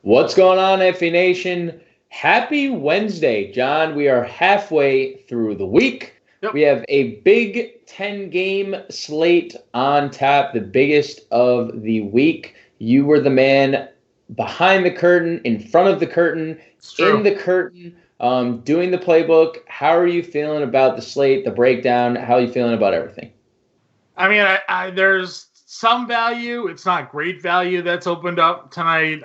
What's going on, FA Nation? Happy Wednesday, John. We are halfway through the week. Yep. We have a big 10-game slate on tap, the biggest of the week. You were the man behind the curtain, in front of the curtain, in the curtain, doing the playbook. How are you feeling about the slate, the breakdown? How are you feeling about everything? I mean, there's some value. It's not great value that's opened up tonight.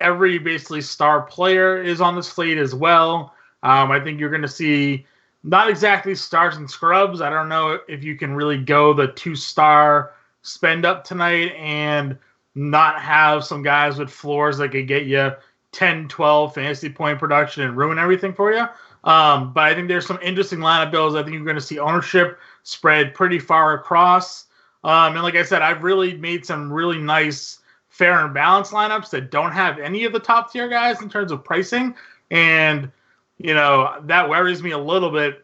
Every basically star player is on the slate as well. I think you're going to see not exactly stars and scrubs. I don't know if you can really go the 2-star spend up tonight and not have some guys with floors that could get you 10, 12 fantasy point production and ruin everything for you. But I think there's some interesting lineup builds. I think you're going to see ownership spread pretty far across. And like I said, I've really made some really nice fair and balanced lineups that don't have any of the top tier guys in terms of pricing. And, that worries me a little bit,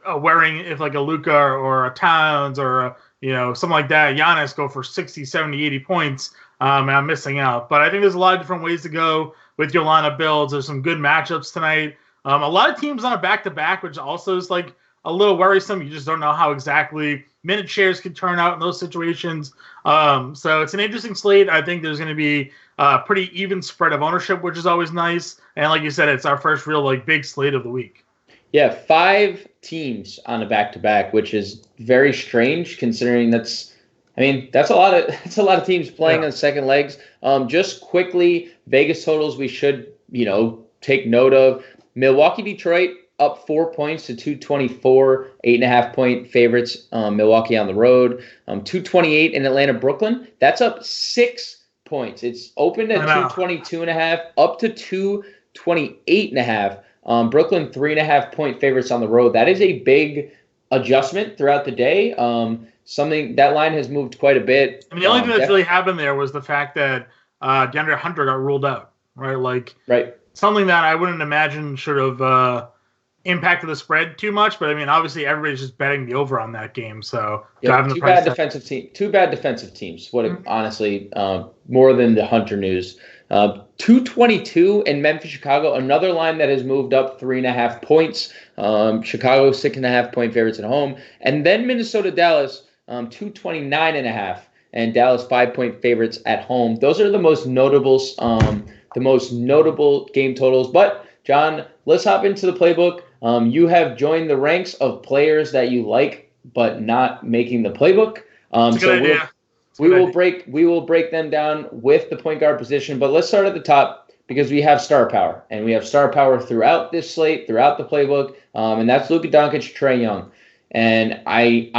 worrying if like a Luka or a Towns or, something like that, Giannis go for 60, 70, 80 points, and I'm missing out. But I think there's a lot of different ways to go with your lineup builds. There's some good matchups tonight. A lot of teams on a back-to-back, which also is like a little worrisome. You just don't know how exactly minute shares can turn out in those situations. So it's an interesting slate. I think there's going to be a pretty even spread of ownership, which is always nice. And like you said, it's our first real big slate of the week. Yeah, 5 teams on a back-to-back, which is very strange considering that's a lot of teams playing on second legs. Just quickly, Vegas totals we should, take note of. Milwaukee, Detroit up 4 points to 224, 8.5 point favorites. Milwaukee on the road. 228 in Atlanta, Brooklyn. That's up 6 points. It's opened at 222.5, up to 228.5. Brooklyn 3.5 point favorites on the road. That is a big adjustment throughout the day. Something that line has moved quite a bit. I mean, the only thing that's really happened there was the fact that DeAndre Hunter got ruled out, right? Right. Something that I wouldn't imagine should have impacted the spread too much. But I mean, obviously everybody's just betting the over on that game. So two bad defensive teams. Honestly, more than the Hunter news. 222 in Memphis, Chicago. Another line that has moved up 3.5 points. Chicago 6.5 point favorites at home, and then Minnesota, Dallas 229.5, and Dallas 5 point favorites at home. Those are the most notable game totals. But John, let's hop into the playbook. You have joined the ranks of players that you like, but not making the playbook. We will break them down with the point guard position. But let's start at the top because we have star power, and we have star power throughout this slate, throughout the playbook, and that's Luka Doncic, Trae Young. And I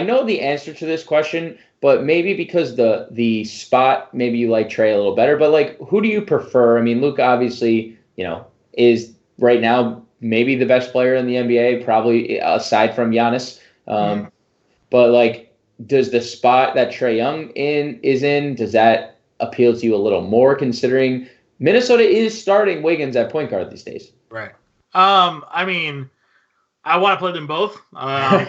know the answer to this question, but maybe because the spot, maybe you like Trae a little better. But who do you prefer? I mean, Luka obviously, is right now maybe the best player in the NBA, probably aside from Giannis. But does the spot that Trae Young is in, does that appeal to you a little more, considering Minnesota is starting Wiggins at point guard these days? Right. I mean, I want to play them both. On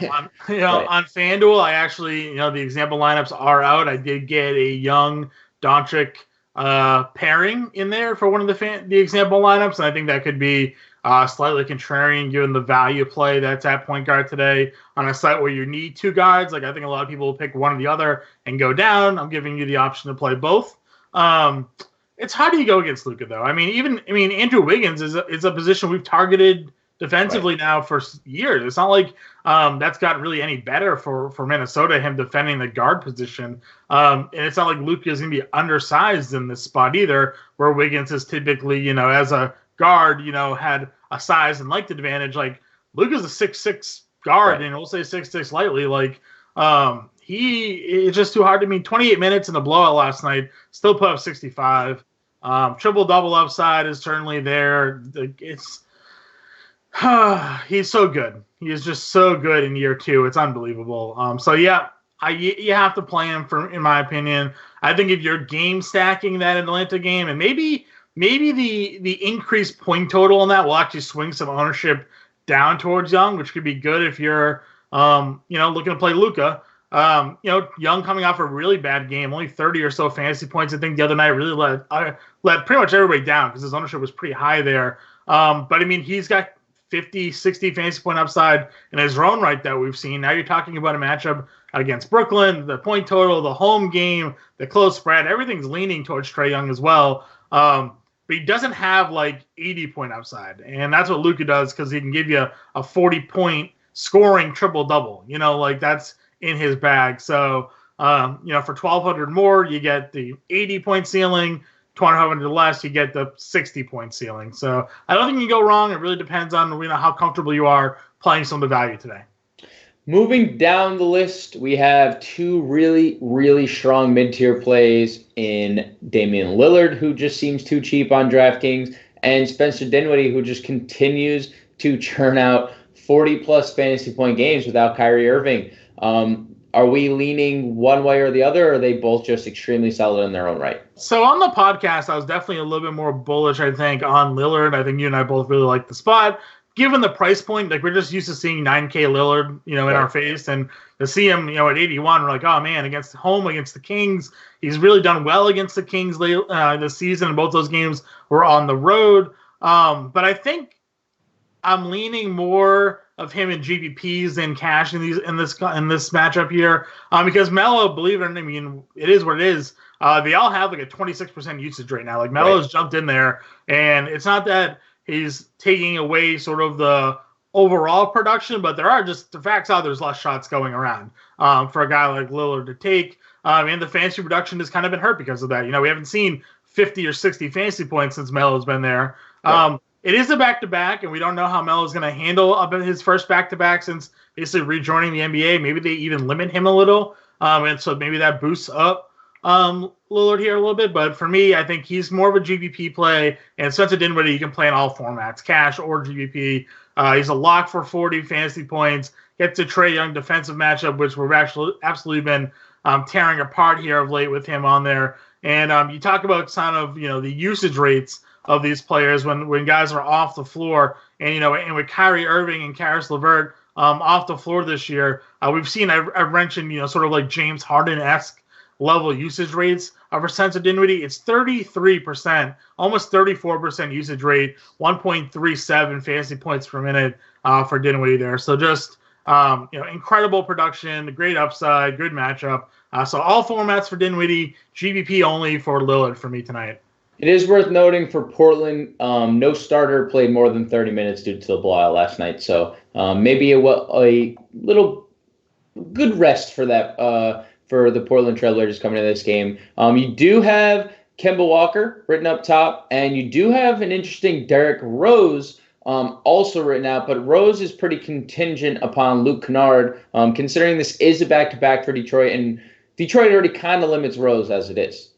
FanDuel, I actually, the example lineups are out. I did get a Young Doncic pairing in there for one of the example lineups, and I think that could be slightly contrarian given the value play that's at point guard today on a site where you need 2 guards. I think a lot of people will pick one or the other and go down. I'm giving you the option to play both. It's how do you go against Luka though? I mean, Andrew Wiggins is a position we've targeted defensively now for years. It's not like that's gotten really any better for Minnesota, him defending the guard position. And it's not like Luka is going to be undersized in this spot either, where Wiggins is typically, as a guard, had a size and length advantage. Luka's a 6'6" guard, and we'll say 6'6" lightly. It's just too hard to 28 minutes in the blowout last night, still put up 65. Triple-double upside is certainly there. He's so good. He is just so good in year 2. It's unbelievable. You have to play him in my opinion. I think if you're game stacking that Atlanta game, and maybe the increased point total on that will actually swing some ownership down towards Young, which could be good if you're looking to play Luka. Young coming off a really bad game, only 30 or so fantasy points. I think the other night really let pretty much everybody down because his ownership was pretty high there. But I mean, he's got 50, 60 fantasy point upside in his own right that we've seen. Now you're talking about a matchup against Brooklyn, the point total, the home game, the close spread. Everything's leaning towards Trae Young as well. But he doesn't have like 80-point upside. And that's what Luka does because he can give you a 40-point scoring triple-double. That's in his bag. So, for 1,200 more, you get the 80-point ceiling. 2,500 less, you get the 60-point ceiling. So I don't think you can go wrong. It really depends on how comfortable you are playing some of the value today. Moving down the list, we have two really, really strong mid-tier plays in Damian Lillard, who just seems too cheap on DraftKings, and Spencer Dinwiddie, who just continues to churn out 40-plus fantasy point games without Kyrie Irving. Are we leaning one way or the other, or are they both just extremely solid in their own right? So on the podcast, I was definitely a little bit more bullish, I think, on Lillard. I think you and I both really like the spot. Given the price point, we're just used to seeing 9K Lillard, in our face, and to see him, at 81, we're like, oh man, against the Kings, he's really done well against the Kings this season, and both those games were on the road. But I think I'm leaning more of him in GPPs than cash in this matchup here, because Melo, believe it or not, it is what it is. They all have like a 26% usage right now. Like Melo's jumped in there, and it's not that he's taking away sort of the overall production, but there are just the facts are there's less shots going around for a guy like Lillard to take. And the fantasy production has kind of been hurt because of that. We haven't seen 50 or 60 fantasy points since Melo's been there. It is a back-to-back, and we don't know how Melo's going to handle his first back-to-back since basically rejoining the NBA. Maybe they even limit him a little, and so maybe that boosts up Lillard here a little bit. But for me, I think he's more of a GPP play, and Spencer Dinwiddie, you can play in all formats, cash or GPP. He's a lock for 40 fantasy points. Gets a Trae Young defensive matchup, which we've absolutely been tearing apart here of late with him on there. And you talk about the usage rates of these players when guys are off the floor, and with Kyrie Irving and Karis LeVert off the floor this year, we've seen I've mentioned sort of like James Harden-esque level usage rates for Spencer Dinwiddie. It's 33%, almost 34% usage rate, 1.37 fantasy points per minute for Dinwiddie there. So just incredible production, great upside, good matchup. So all formats for Dinwiddie, GPP only for Lillard for me tonight. It is worth noting for Portland, no starter played more than 30 minutes due to the blowout last night. So maybe a little good rest for that for the Portland Trailblazers coming into this game. You do have Kemba Walker written up top, and you do have an interesting Derrick Rose also written out. But Rose is pretty contingent upon Luke Kennard, considering this is a back-to-back for Detroit, and Detroit already kind of limits Rose as it is.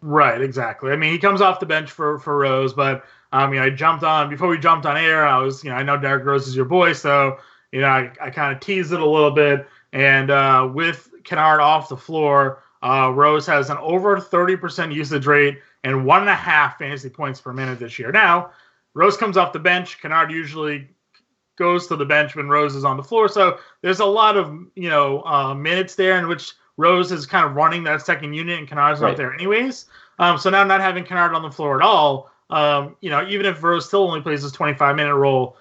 Right, exactly. He comes off the bench for Rose, but I jumped on before we jumped on air. I was, I know Derrick Rose is your boy, so I kind of teased it a little bit. And with Kennard off the floor, Rose has an over 30% usage rate and 1.5 fantasy points per minute this year. Now, Rose comes off the bench. Kennard usually goes to the bench when Rose is on the floor, so there's a lot of minutes there in which Rose is kind of running that second unit, and Kennard's not there anyways. So now not having Kennard on the floor at all, even if Rose still only plays his 25-minute role,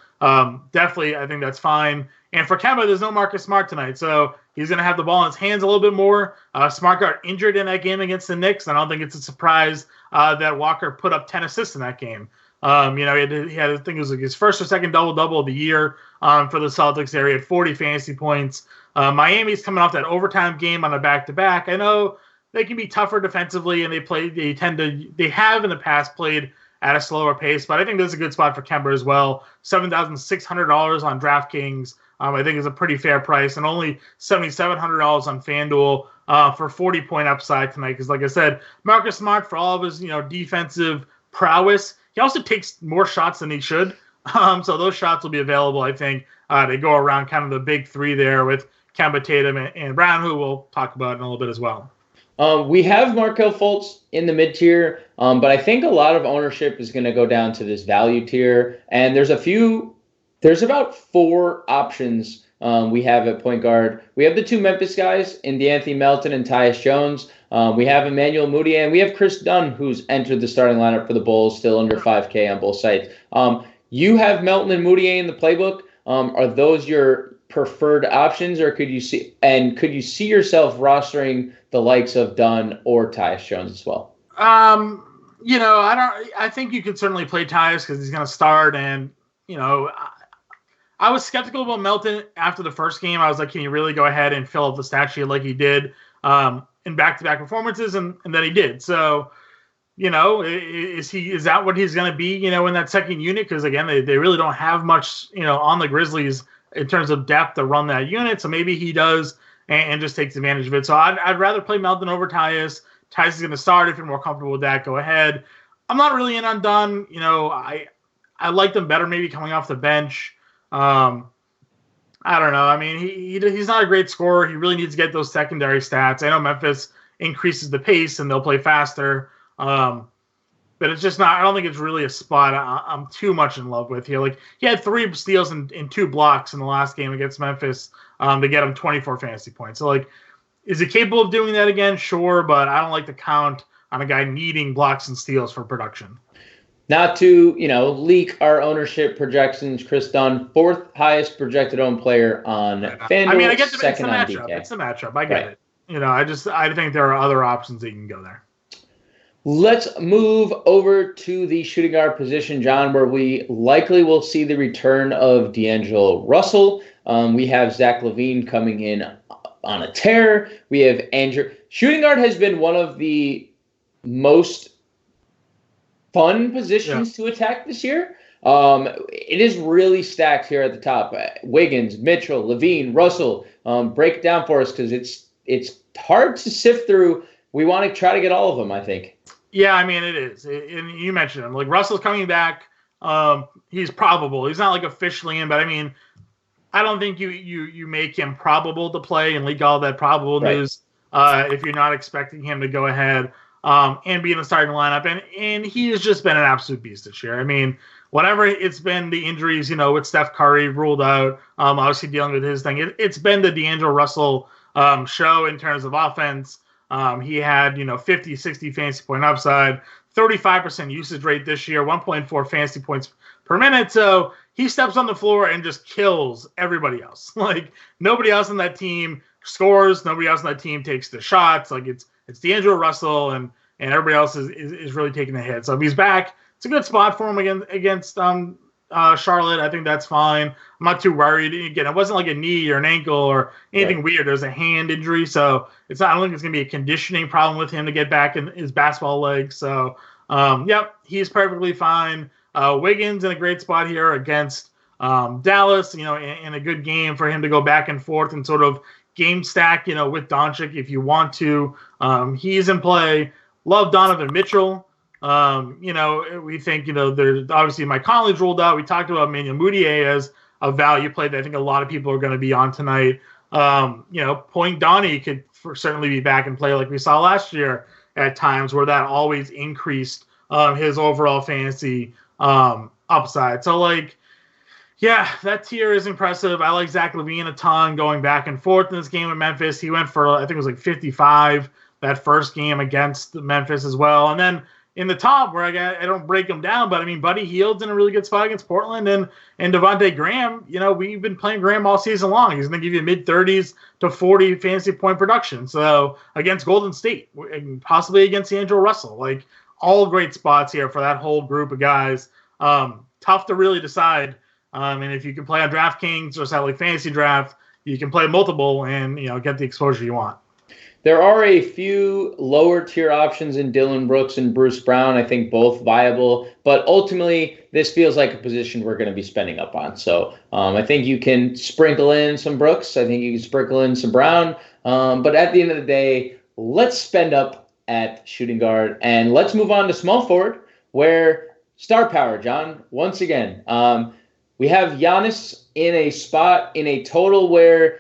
definitely I think that's fine. And for Kemba, there's no Marcus Smart tonight, so he's going to have the ball in his hands a little bit more. Smart got injured in that game against the Knicks, and I don't think it's a surprise that Walker put up 10 assists in that game. He had I think it was like his first or second double-double of the year for the Celtics there. He had 40 fantasy points. Miami's coming off that overtime game on a back-to-back. I know they can be tougher defensively, and they have in the past played at a slower pace, but I think this is a good spot for Kemba as well. $7,600 on DraftKings, I think is a pretty fair price, and only $7,700 on FanDuel for 40-point upside tonight. Because, like I said, Marcus Smart, for all of his defensive prowess, he also takes more shots than he should. So those shots will be available, I think. They go around kind of the big three there with Kemba, Tatum, and Brown, who we'll talk about in a little bit as well. We have Markelle Fultz in the mid-tier, but I think a lot of ownership is going to go down to this value tier. And there's about 4 options we have at point guard, we have the two Memphis guys in DeAnthony Melton and Tyus Jones. We have Emmanuel Mudiay, and we have Chris Dunn, who's entered the starting lineup for the Bulls, still under 5K on both sides. You have Melton and Mudiay in the playbook. Are those your preferred options, or could you see yourself rostering the likes of Dunn or Tyus Jones as well? I think you could certainly play Tyus because he's going to start, and I was skeptical about Melton after the first game. I was like, can he really go ahead and fill up the stat sheet like he did in back-to-back performances, and then he did. So, is that what he's going to be, in that second unit? Because again, they really don't have much, on the Grizzlies in terms of depth to run that unit. So maybe he does and just takes advantage of it. So I'd rather play Melton over Tyus. Tyus is going to start. If you're more comfortable with that, go ahead. I'm not really in on Dunn. I like them better maybe coming off the bench. I don't know. I mean, he's not a great scorer. He really needs to get those secondary stats. I know Memphis increases the pace and they'll play faster. But it's just not, I don't think it's really a spot I'm too much in love with here. Like, he had 3 steals and 2 blocks in the last game against Memphis to get him 24 fantasy points. So, like, is he capable of doing that again? Sure, but I don't like to count on a guy needing blocks and steals for production. Not to, leak our ownership projections, Chris Dunn, 4th highest projected owned player on FanDuel. I mean, I get the matchup. It's the matchup. I get it. I think there are other options that you can go there. Let's move over to the shooting guard position, John, where we likely will see the return of D'Angelo Russell. We have Zach LaVine coming in on a tear. We have Andrew. Shooting guard has been one of the most fun positions to attack this year. It is really stacked here at the top. Wiggins, Mitchell, LaVine, Russell. Break it down for us because it's hard to sift through. We want to try to get all of them, I think. Yeah, I mean, it is. And you mentioned him. Like, Russell's coming back. He's probable. He's not, like, officially in, but, I mean, I don't think you make him probable to play and leak all that probable news if you're not expecting him to go ahead and be in the starting lineup. And he has just been an absolute beast this year. I mean, whatever it's been, the injuries, with Steph Curry ruled out, obviously dealing with his thing. It's been the D'Angelo Russell show in terms of offense. He had, 50, 60 fantasy point upside, 35% usage rate this year, 1.4 fantasy points per minute. So he steps on the floor and just kills everybody else. Like, nobody else on that team scores. Nobody else on that team takes the shots. Like, it's D'Angelo Russell and everybody else is really taking the hit. So if he's back, it's a good spot for him against Charlotte. I think that's fine. I'm not too worried. Again, it wasn't like a knee or an ankle or anything weird. There's a hand injury, so I don't think it's going to be a conditioning problem with him to get back in his basketball legs. So, he's perfectly fine. Wiggins in a great spot here against Dallas, in a good game for him to go back and forth and sort of game stack, with Doncic if you want to. He's in play. Love Donovan Mitchell. We think, there's obviously Mike Conley's ruled out. We talked about Emmanuel Mudiay as a value play that I think a lot of people are going to be on tonight. Point Donnie could certainly be back and play like we saw last year at times where that always increased his overall fantasy upside. So, that tier is impressive. I like Zach LaVine a ton going back and forth in this game with Memphis. He went for, I think it was 55 that first game against Memphis as well. And then in the top, where I don't break them down, but I mean, Buddy Hield's in a really good spot against Portland, and Devontae Graham. We've been playing Graham all season long. He's going to give you mid-30s to 40 fantasy point production. So against Golden State, and possibly against D'Angelo Russell, all great spots here for that whole group of guys. Tough to really decide. And if you can play on DraftKings or Satellite Fantasy Draft, you can play multiple and get the exposure you want. There are a few lower tier options in Dillon Brooks and Bruce Brown. I think both viable, but ultimately this feels like a position we're going to be spending up on. So I think you can sprinkle in some Brooks. I think you can sprinkle in some Brown. But at the end of the day, let's spend up at shooting guard and let's move on to small forward where star power, John, once again. We have Giannis in a spot in a total where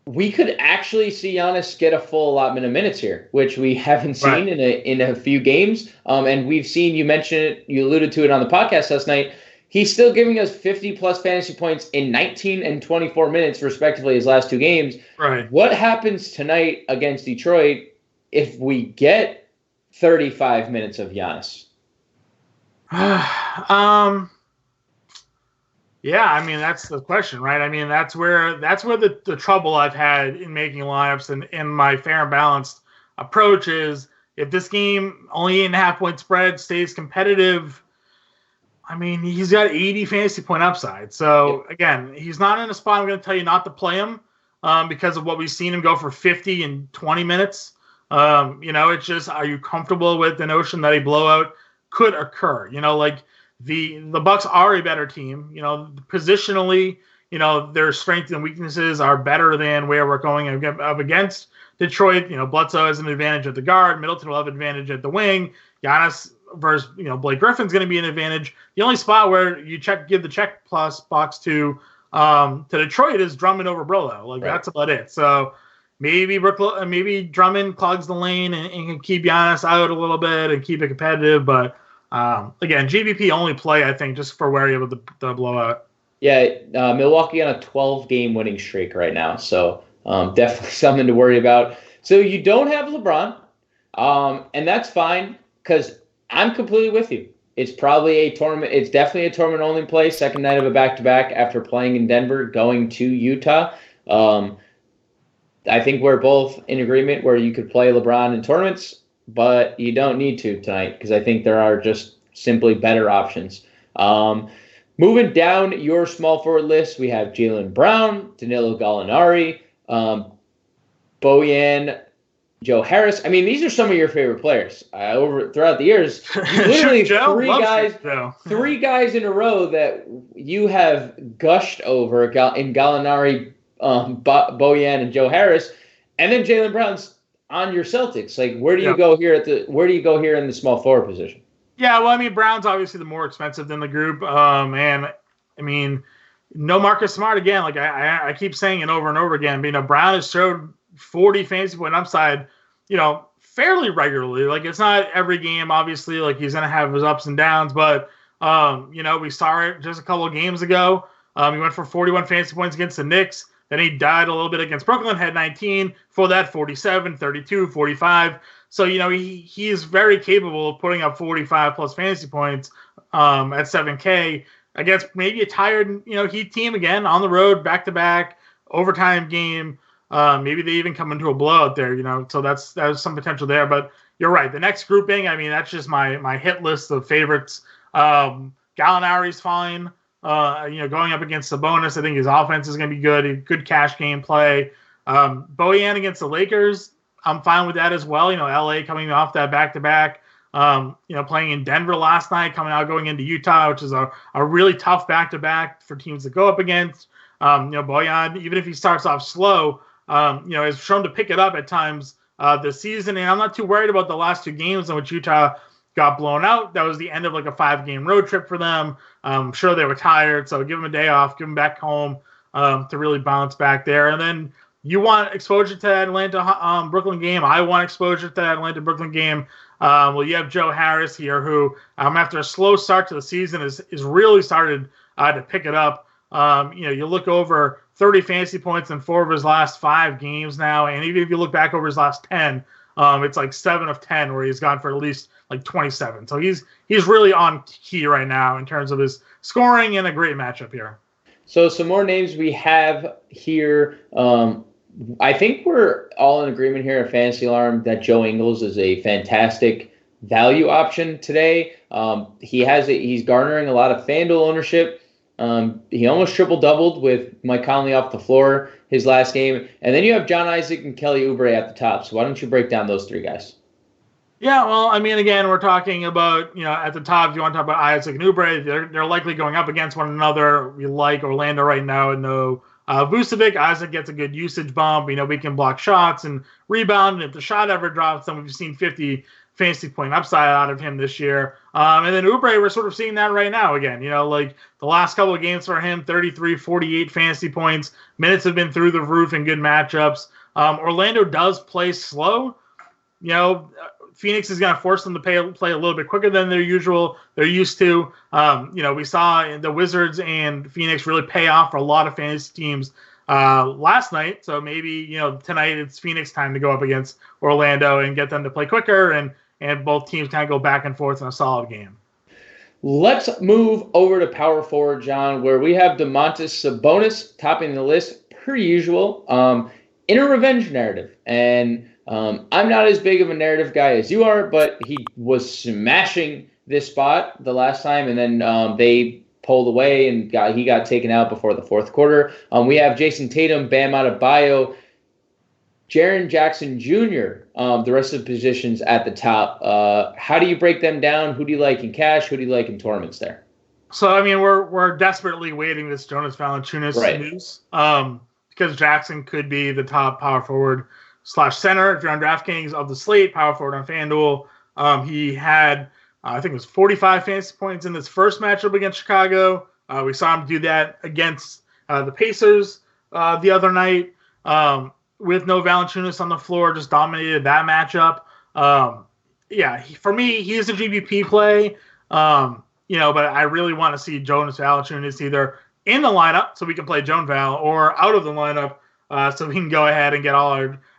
we could actually see Giannis get a full allotment of minutes here, which we haven't seen in a few games. And we've seen, you mentioned it, you alluded to it on the podcast last night. he's still giving us 50-plus fantasy points in 19 and 24 minutes, respectively, his last two games. Right. What happens tonight against Detroit if we get 35 minutes of Giannis? Yeah, I mean, that's the question, right? I mean, that's where the trouble I've had in making lineups and my fair and balanced approach is if this game, only 8.5 point spread, stays competitive, I mean, he's got 80 fantasy point upside. So, again, he's not in a spot I'm going to tell you not to play him because of what we've seen him go for 50 in 20 minutes. It's just, are you comfortable with the notion that a blowout could occur? The Bucks are a better team. Positionally, their strengths and weaknesses are better than where we're going up against Detroit. Bledsoe has an advantage at the guard. Middleton will have an advantage at the wing. Giannis versus Blake Griffin's going to be an advantage. The only spot where you give the check plus box to Detroit is Drummond over Brolo. That's about it. So maybe Drummond clogs the lane and can keep Giannis out a little bit and keep it competitive, but. Again, GVP only play, I think, just for wary of the blowout. Yeah, Milwaukee on a 12-game winning streak right now, so definitely something to worry about. So you don't have LeBron, and that's fine because I'm completely with you. It's probably a tournament. It's definitely a tournament-only play. Second night of a back-to-back after playing in Denver, going to Utah. I think we're both in agreement where you could play LeBron in tournaments. But you don't need to tonight because I think there are just simply better options. Moving down your small forward list, we have Jaylen Brown, Danilo Gallinari, Bojan, Joe Harris. I mean, these are some of your favorite players throughout the years. Literally three guys in a row that you have gushed over in Gallinari, Bojan, and Joe Harris, and then Jaylen Brown's on your Celtics. Where do you go here in the small forward position? Yeah, well, I mean, Brown's obviously the more expensive than the group. And I mean, no Marcus Smart again. I keep saying it over and over again. But, Brown has showed 40 fantasy point upside, fairly regularly. It's not every game, obviously. He's going to have his ups and downs. But, we saw it just a couple of games ago. He went for 41 fantasy points against the Knicks. Then he died a little bit against Brooklyn, had 19. For that, 47, 32, 45. So, he is very capable of putting up 45-plus fantasy points at 7K against maybe a tired, Heat team again on the road, back-to-back, overtime game. Maybe they even come into a blowout there, So there's some potential there. But you're right. The next grouping, I mean, that's just my hit list of favorites. Gallinari's fine. Going up against Sabonis, I think his offense is going to be good. A good cash game play. Bojan against the Lakers, I'm fine with that as well. LA coming off that back-to-back. Playing in Denver last night, going into Utah, which is a really tough back-to-back for teams to go up against. Bojan, even if he starts off slow, has shown to pick it up at times this season. And I'm not too worried about the last two games in which Utah got blown out. That was the end of a 5-game road trip for them. I'm sure they were tired, so give them a day off, give them back home to really bounce back there. And then you want exposure to that Atlanta-Brooklyn game. I want exposure to that Atlanta-Brooklyn game. Well, you have Joe Harris here, who after a slow start to the season is really started to pick it up. You look over 30 fantasy points in 4 of his last 5 games now, and even if you look back over his last 10, it's 7 of 10 where he's gone for at least 27. So he's really on key right now in terms of his scoring and a great matchup here. So some more names we have here. I think we're all in agreement here at Fantasy Alarm that Joe Ingles is a fantastic value option today. He's garnering a lot of FanDuel ownership. He almost triple-doubled with Mike Conley off the floor his last game. And then you have John Isaac and Kelly Oubre at the top. So why don't you break down those 3 guys? Yeah, well, I mean, again, we're talking about, at the top, if you want to talk about Isaac and Oubre, they're likely going up against one another. We like Orlando right now and no Vucevic. Isaac gets a good usage bump. We can block shots and rebound. And if the shot ever drops, then we've seen 50 fantasy point upside out of him this year. And then Oubre, we're sort of seeing that right now again. The last couple of games for him, 33, 48 fantasy points. Minutes have been through the roof in good matchups. Orlando does play slow. Phoenix is going to force them to play a little bit quicker than they're used to. We saw the Wizards and Phoenix really pay off for a lot of fantasy teams last night. So maybe, tonight it's Phoenix time to go up against Orlando and get them to play quicker, and both teams kind of go back and forth in a solid game. Let's move over to power forward, John, where we have Domantas Sabonis topping the list per usual in a revenge narrative. And I'm not as big of a narrative guy as you are, but he was smashing this spot the last time, and then they pulled away and he got taken out before the fourth quarter. We have Jason Tatum, Bam Adebayo, Jaren Jackson Jr., the rest of the positions at the top. How do you break them down? Who do you like in cash? Who do you like in tournaments there? So, we're desperately waiting this Jonas Valanciunas news because Jackson could be the top power forward / center if you're on DraftKings of the slate, power forward on FanDuel. He had, I think it was 45 fantasy points in this first matchup against Chicago. We saw him do that against the Pacers the other night. With no Valanciunas on the floor, just dominated that matchup. For me, he's a GPP play. But I really want to see Jonas Valanciunas either in the lineup so we can play Joan Val, or out of the lineup so we can go ahead and get all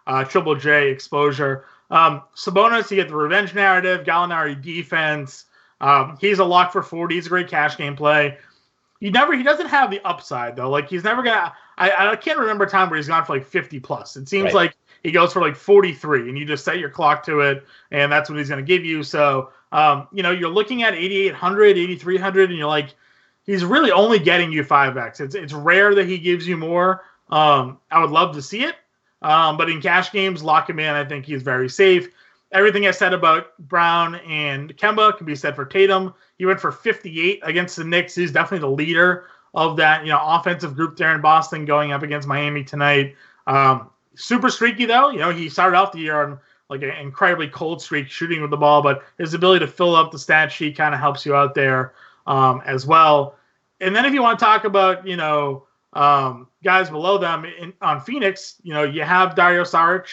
our Triple J exposure. Sabonis, you get the revenge narrative, Gallinari defense. He's a lock for 40. He's a great cash game play. He doesn't have the upside though. Like, he's never gonna. I can't remember a time where he's gone for like 50 plus. It seems like he goes for like 43, and you just set your clock to it, and that's what he's going to give you. So, you're looking at 8,800, 8,300, and you're like, he's really only getting you 5x. It's rare that he gives you more. I would love to see it, but in cash games, lock him in. I think he's very safe. Everything I said about Brown and Kemba can be said for Tatum. He went for 58 against the Knicks. He's definitely the leader of that, offensive group there in Boston going up against Miami tonight. Super streaky though. He started off the year on like an incredibly cold streak shooting with the ball, but his ability to fill up the stat sheet kind of helps you out there as well. And then if you want to talk about, guys below them on Phoenix, you have Dario Saric,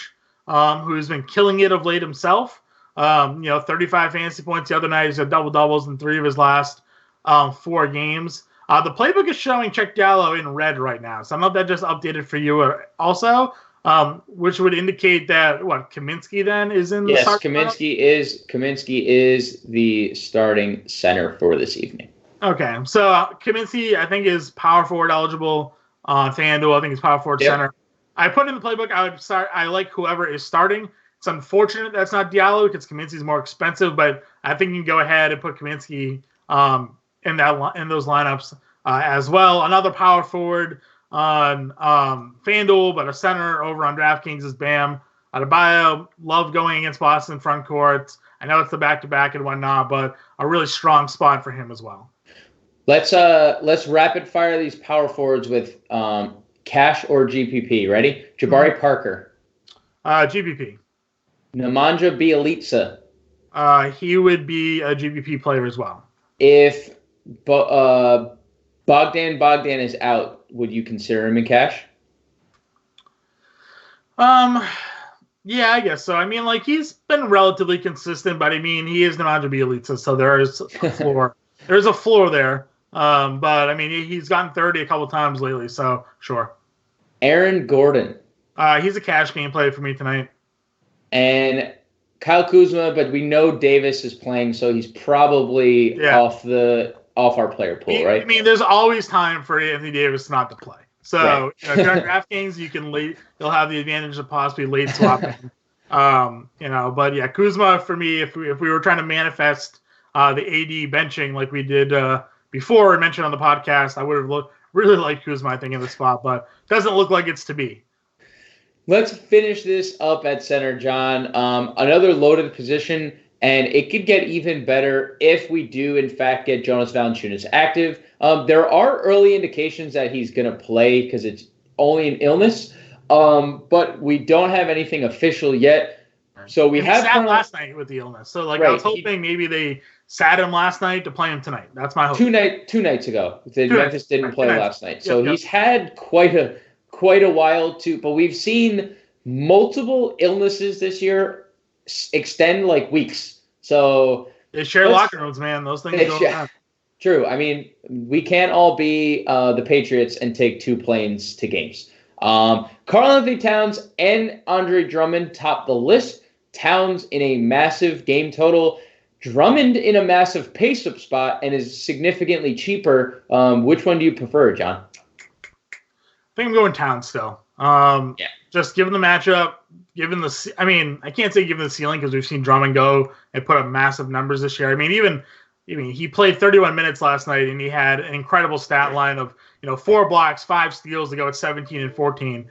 who's been killing it of late himself. 35 fantasy points the other night. He's got double-doubles in 3 of his last 4 games. The playbook is showing Chuck Diallo in red right now. So I don't know if that just updated for you also, which would indicate that, Kaminsky then is in the start? Yes, Kaminsky is the starting center for this evening. Okay, so Kaminsky, I think, is power forward eligible on FanDuel. I think he's power forward center. I put in the playbook, I like whoever is starting. It's unfortunate that's not Diallo because Kaminsky's more expensive, but I think you can go ahead and put Kaminsky in those lineups as well. Another power forward on FanDuel, but a center over on DraftKings is Bam Adebayo. Love going against Boston front court. I know it's the back-to-back and whatnot, but a really strong spot for him as well. Let's rapid fire these power forwards with cash or GPP. Ready? Jabari Parker. GPP. Nemanja Bjelica. He would be a GPP player as well. If Bogdan is out, would you consider him in cash? Yeah, I guess so. He's been relatively consistent, but he is Nemanja Bjelica, so there is a floor. There's a floor there. But he's gotten 30 a couple times lately, so sure. Aaron Gordon. He's a cash game play for me tonight. And Kyle Kuzma, but we know Davis is playing, so he's probably off our player pool, right? There's always time for Anthony Davis not to play. So if you're on DraftKings, you'll have the advantage of possibly late swapping. But yeah, Kuzma for me, if we were trying to manifest the AD benching like we did before and mentioned on the podcast, I would have really liked Kuzma, I think, in the spot, but doesn't look like it's to be. Let's finish this up at center, John. Another loaded position, and it could get even better if we do, in fact, get Jonas Valanciunas active. There are early indications that he's going to play because it's only an illness, but we don't have anything official yet. So he sat last night with the illness. So I was hoping maybe they sat him last night to play him tonight. That's my hope. Two nights ago, Memphis didn't play last night. So he's had quite a while too. But we've seen multiple illnesses this year extend like weeks. So they share locker rooms, man. Those things go on. True. I mean, we can't all be the Patriots and take 2 planes to games. Karl-Anthony Towns and Andre Drummond top the list. Towns in a massive game total. Drummond in a massive pace-up spot and is significantly cheaper. Which one do you prefer, John? I think I'm going Towns still. Just given the matchup, I can't say given the ceiling because we've seen Drummond go and put up massive numbers this year. I mean, even he played 31 minutes last night and he had an incredible stat line of 4 blocks, 5 steals to go at 17 and 14.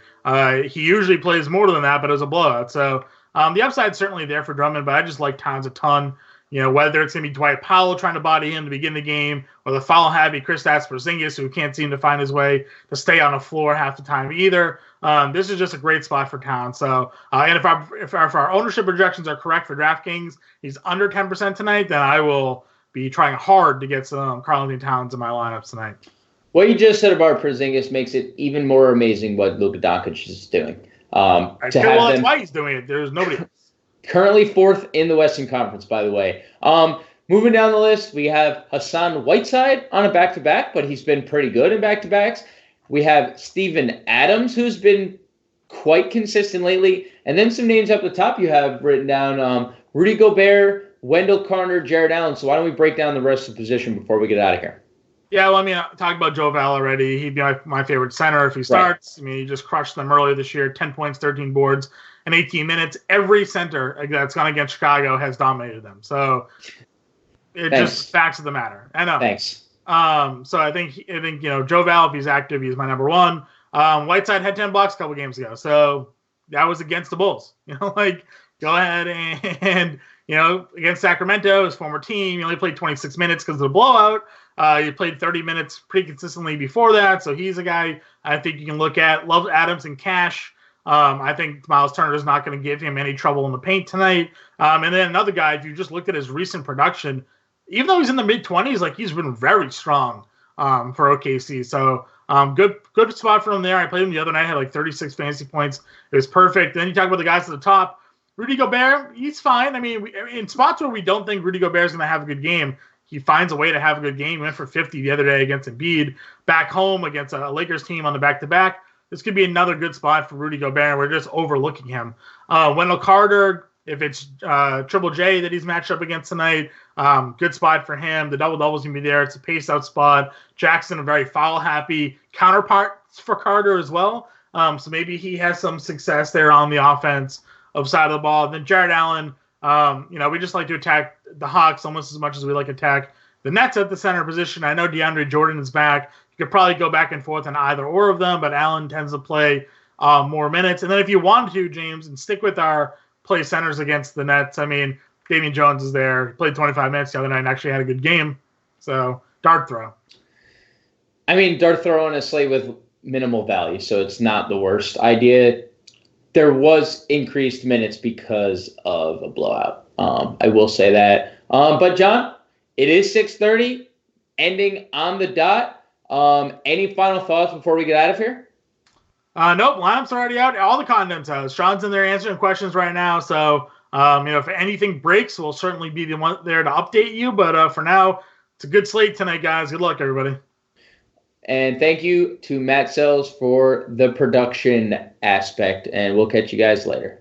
He usually plays more than that, but it was a blowout. So the upside's certainly there for Drummond, but I just like Towns a ton. Whether it's going to be Dwight Powell trying to body him to begin the game or the foul-happy Kristaps Porzingis who can't seem to find his way to stay on the floor half the time either. This is just a great spot for Towns. So, and if our ownership projections are correct for DraftKings, he's under 10% tonight, then I will be trying hard to get some Karl-Anthony Towns in my lineups tonight. What you just said about Porzingis makes it even more amazing what Luka Doncic is doing. That's why he's doing it. There's nobody else. Currently 4th in the Western Conference, by the way. Moving down the list, we have Hassan Whiteside on a back-to-back, but he's been pretty good in back-to-backs. We have Steven Adams, who's been quite consistent lately. And then some names up the top you have written down, Rudy Gobert, Wendell Carter, Jared Allen. So why don't we break down the rest of the position before we get out of here? Yeah, well, I talked about Joe Val already. He'd be my favorite center if he starts. Right. He just crushed them earlier this year, 10 points, 13 boards. In 18 minutes, every center that's gone against Chicago has dominated them. So it's just facts of the matter. I know. Thanks. So I think Joe Val, if he's active, he's my number one. Whiteside had 10 blocks a couple games ago, so that was against the Bulls. Go ahead and against Sacramento, his former team, he only played 26 minutes because of the blowout. He played 30 minutes pretty consistently before that, so he's a guy I think you can look at. Love Adams and Cash. I think Miles Turner is not going to give him any trouble in the paint tonight. And then another guy, if you just looked at his recent production, even though he's in the mid-20s, he's been very strong for OKC. So good spot for him there. I played him the other night, had 36 fantasy points. It was perfect. And then you talk about the guys at the top. Rudy Gobert, he's fine. In spots where we don't think Rudy Gobert is going to have a good game, he finds a way to have a good game. He went for 50 the other day against Embiid. Back home against a Lakers team on the back-to-back. This could be another good spot for Rudy Gobert. We're just overlooking him. Wendell Carter, if it's Triple J that he's matched up against tonight, good spot for him. The double-double's going to be there. It's a pace-out spot. Jackson, a very foul-happy counterpart for Carter as well. So maybe he has some success there on the offense side of the ball. Then Jared Allen, we just like to attack the Hawks almost as much as we like to attack the Nets at the center position. I know DeAndre Jordan is back. You could probably go back and forth on either or of them, but Allen tends to play more minutes. And then if you wanted to, James, and stick with our play centers against the Nets, Damian Jones is there. He played 25 minutes the other night and actually had a good game. So, dart throw. Dart throw on a slate with minimal value, so it's not the worst idea. There was increased minutes because of a blowout. I will say that. But, John, it is 6:30, ending on the dot. Any final thoughts before we get out of here? Nope, lineup's already out. All the content's out. Sean's in there answering questions right now. So, if anything breaks, we'll certainly be the one there to update you. But for now, it's a good slate tonight, guys. Good luck, everybody. And thank you to Matt Sells for the production aspect. And we'll catch you guys later.